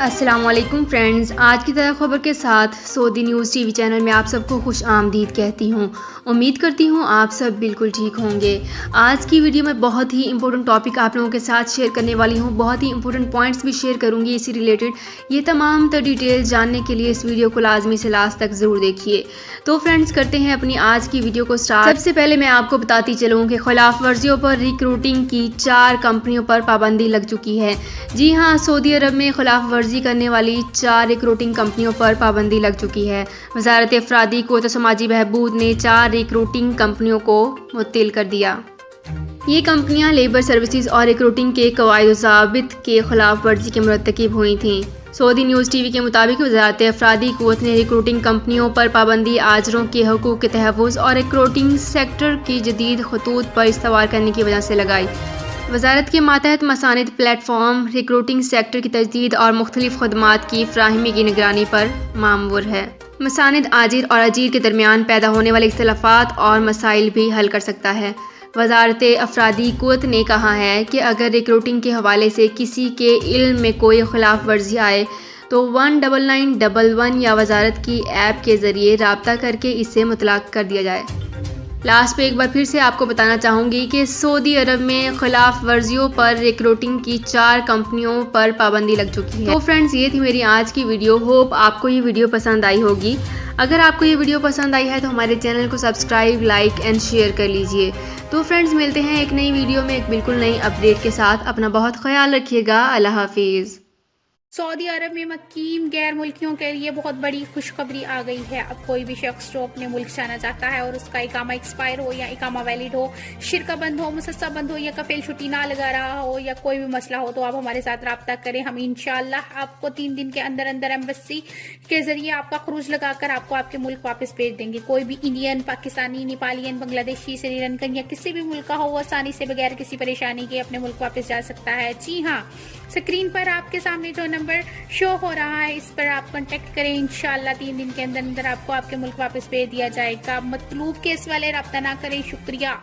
السلام علیکم فرینڈز، آج کی طرح خبر کے ساتھ سعودی نیوز ٹی وی چینل میں آپ سب کو خوش آمدید کہتی ہوں۔ امید کرتی ہوں آپ سب بالکل ٹھیک ہوں گے۔ آج کی ویڈیو میں بہت ہی امپورٹنٹ ٹاپک آپ لوگوں کے ساتھ شیئر کرنے والی ہوں، بہت ہی امپورٹنٹ پوائنٹس بھی شیئر کروں گی اسی ریلیٹڈ۔ یہ تمام تر ڈیٹیل جاننے کے لیے اس ویڈیو کو لازمی سے لاسٹ تک ضرور دیکھیے۔ تو فرینڈز کرتے ہیں اپنی آج کی ویڈیو کو سٹارٹ۔ سب سے پہلے میں آپ کو بتاتی چلوں کہ خلاف ورزیوں پر ریکروٹنگ کی 4 کمپنیوں پر پابندی لگ چکی ہے۔ جی ہاں، سعودی عرب میں خلاف ورزی کرنے والی 4 ریکروٹنگ کمپنیوں پر پابندی لگ چکی ہے۔ وزارت افرادی قوت و سماجی بہبود نے 4 ریکروٹنگ کمپنیوں کو معطل کر دیا۔ یہ کمپنیاں لیبر سروسز اور ریکروٹنگ کے قواعد و ضوابط کے خلاف ورزی کے مرتکب ہوئی تھیں۔ سعودی نیوز ٹی وی کے مطابق وزارت افرادی قوت نے ریکروٹنگ کمپنیوں پر پابندی آجروں کے حقوق کے تحفظ اور ریکروٹنگ سیکٹر کی جدید خطوط پر استوار کرنے کی وجہ سے لگائی۔ وزارت کے ماتحت مساند پلیٹ فارم ریکروٹنگ سیکٹر کی تجدید اور مختلف خدمات کی فراہمی کی نگرانی پر مامور ہے۔ مساند آجر اور اجیر کے درمیان پیدا ہونے والے اختلافات اور مسائل بھی حل کر سکتا ہے۔ وزارت افرادی قوت نے کہا ہے کہ اگر ریکروٹنگ کے حوالے سے کسی کے علم میں کوئی خلاف ورزی آئے تو 19911 یا وزارت کی ایپ کے ذریعے رابطہ کر کے اسے مطلع کر دیا جائے۔ لاسٹ پہ ایک بار پھر سے آپ کو بتانا چاہوں گی کہ سعودی عرب میں خلاف ورزیوں پر ریکروٹنگ کی 4 کمپنیوں پر پابندی لگ چکی ہے۔ تو فرینڈز یہ تھی میری آج کی ویڈیو، ہوپ آپ کو یہ ویڈیو پسند آئی ہوگی۔ اگر آپ کو یہ ویڈیو پسند آئی ہے تو ہمارے چینل کو سبسکرائب، لائک اینڈ شیئر کر لیجئے۔ تو فرینڈز ملتے ہیں ایک نئی ویڈیو میں ایک بالکل نئی اپڈیٹ کے ساتھ۔ اپنا بہت خیال رکھیے گا۔ اللہ حافظ۔ سعودی عرب میں مقیم غیر ملکیوں کے لیے بہت بڑی خوشخبری آ گئی ہے۔ اب کوئی بھی شخص جو اپنے ملک جانا چاہتا ہے اور اس کا اقامہ ایکسپائر ہو یا اقامہ ویلڈ ہو، شرکہ بند ہو، مسسہ بند ہو یا کفیل چھٹی نہ لگا رہا ہو یا کوئی بھی مسئلہ ہو تو آپ ہمارے ساتھ رابطہ کریں۔ ہم انشاءاللہ آپ کو 3 دن کے اندر ایمبیسی کے ذریعے آپ کا خروج لگا کر آپ کو آپ کے ملک واپس بھیج دیں گے۔ کوئی بھی انڈین، پاکستانی، نیپالین، بنگلہ دیشی، سری لنکن یا کسی بھی ملک کا ہو وہ آسانی سے بغیر کسی پریشانی کے اپنے ملک واپس جا سکتا ہے۔ جی ہاں، اسکرین پر آپ کے سامنے جو نمبر شو ہو رہا ہے اس پر آپ کانٹیکٹ کریں۔ انشاءاللہ 3 دن کے اندر آپ کو آپ کے ملک واپس بھیج دیا جائے گا۔ مطلوب کیس والے رابطہ نہ کریں۔ شکریہ۔